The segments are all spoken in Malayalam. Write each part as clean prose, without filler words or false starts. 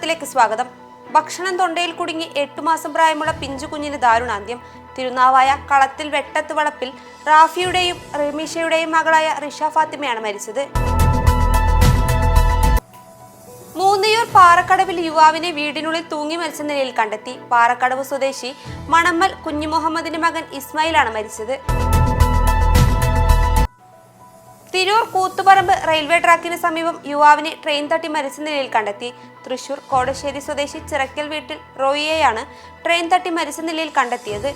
വാർത്തയിലേക്ക് സ്വാഗതം. ഭക്ഷണം തൊണ്ടയിൽ കുടുങ്ങി 8 മാസം പ്രായമുള്ള പിഞ്ചു കുഞ്ഞിന് ദാരുണാന്ത്യം. തിരുനാവായ കളത്തിൽ വെട്ടത്ത് വളപ്പിൽ റാഫിയുടെയും റമീഷയുടെയും മകളായ റിഷ ഫാത്തിമയാണ് മരിച്ചത്. മൂന്നിയൂർ പാറക്കടവിൽ യുവാവിനെ വീടിനുള്ളിൽ തൂങ്ങി മരിച്ച നിലയിൽ കണ്ടെത്തി. പാറക്കടവ് സ്വദേശി മണമ്മൽ കുഞ്ഞുമുഹമ്മദിന്റെ മകൻ ഇസ്മായിലാണ് മരിച്ചത്. തിരൂർ കൂത്തുപറമ്പ് റെയിൽവേ ട്രാക്കിന് സമീപം യുവാവിനെ ട്രെയിൻ തട്ടി മരിച്ച നിലയിൽ കണ്ടെത്തി. തൃശൂർ കോടശ്ശേരി സ്വദേശി ചിറക്കൽ വീട്ടിൽ റോയിയെയാണ് ട്രെയിൻ തട്ടി മരിച്ച നിലയിൽ കണ്ടെത്തിയത്.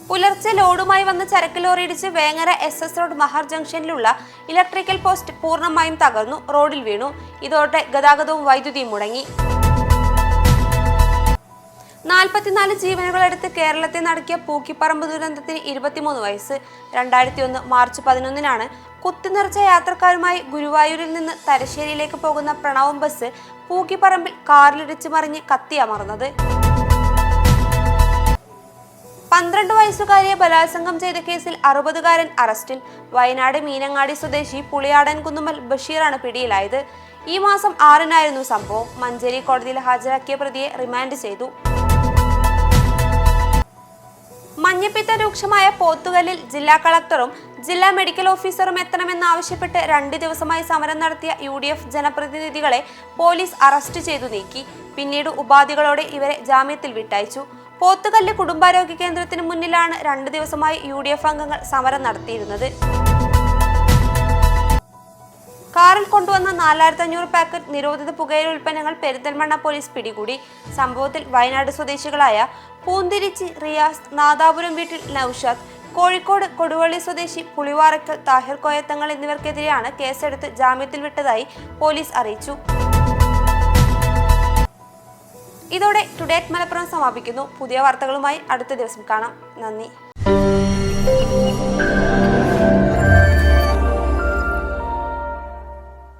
പുലർച്ചെ ലോഡുമായി വന്ന ചരക്ക് ലോറി ഇടിച്ച് വേങ്ങര SS റോഡ് മഹാർ ജംഗ്ഷനിലുള്ള ഇലക്ട്രിക്കൽ പോസ്റ്റ് പൂർണ്ണമായും തകർന്നു, റോഡിൽ വീണു. ഇതോടെ ഗതാഗതവും വൈദ്യുതിയും മുടങ്ങി. 44 ജീവനുകളെടുത്ത് കേരളത്തെ നടുക്കിയ പൂക്കിപ്പറമ്പ് ദുരന്തത്തിന് 23 വയസ്സ്. 2001 മാർച്ച് 11-നാണ് കുത്തിനിറച്ച യാത്രക്കാരുമായി ഗുരുവായൂരിൽ നിന്ന് തലശ്ശേരിയിലേക്ക് പോകുന്ന പ്രണവം ബസ് പൂക്കിപ്പറമ്പിൽ കാറിലിടിച്ച് മറിഞ്ഞ് കത്തിയമർന്നത്. 12 വയസ്സുകാരിയെ ബലാത്സംഗം ചെയ്ത കേസിൽ 60-കാരൻ അറസ്റ്റിൽ. വയനാട് മീനങ്ങാടി സ്വദേശി പുളിയാടൻ കുന്നുമ്മൽ ബഷീറാണ് പിടിയിലായത്. ഈ മാസം 6-നായിരുന്നു സംഭവം. മഞ്ചേരി കോടതിയിൽ ഹാജരാക്കിയ പ്രതിയെ റിമാൻഡ് ചെയ്തു. മഞ്ഞപ്പിത്ത രൂക്ഷമായ പോത്തുകല്ലിൽ ജില്ലാ കളക്ടറും ജില്ലാ മെഡിക്കൽ ഓഫീസറും എത്തണമെന്നാവശ്യപ്പെട്ട് 2 ദിവസമായി സമരം നടത്തിയ UDF ജനപ്രതിനിധികളെ പോലീസ് അറസ്റ്റ് ചെയ്തു നീക്കി. പിന്നീട് ഉപാധികളോടെ ഇവരെ ജാമ്യത്തിൽ വിട്ടയച്ചു. പോത്തുകല്ല് കുടുംബാരോഗ്യ കേന്ദ്രത്തിന് മുന്നിലാണ് 2 ദിവസമായി UDF അംഗങ്ങൾ സമരം നടത്തിയിരുന്നത്. കാറിൽ കൊണ്ടുവന്ന 4500 പാക്കറ്റ് നിരോധിത പുകയില ഉൽപ്പന്നങ്ങൾ പെരിന്തൽമണ്ണ പോലീസ് പിടികൂടി. സംഭവത്തിൽ വയനാട് സ്വദേശികളായ പൂന്തിരിച്ചി റിയാസ്, നാദാപുരം വീട്ടിൽ നൌഷാദ്, കോഴിക്കോട് കൊടുവള്ളി സ്വദേശി പുളിവാറക്കൽ താഹിർ കോയത്തങ്ങൾ എന്നിവർക്കെതിരെയാണ് കേസെടുത്ത് ജാമ്യത്തിൽ വിട്ടതായി പോലീസ് അറിയിച്ചു. ഇതോടെ ടുഡേ അറ്റ് മലപ്പുറം സമാപിക്കുന്നു. പുതിയ വാർത്തകളുമായി അടുത്ത ദിവസം കാണാം. നന്ദി.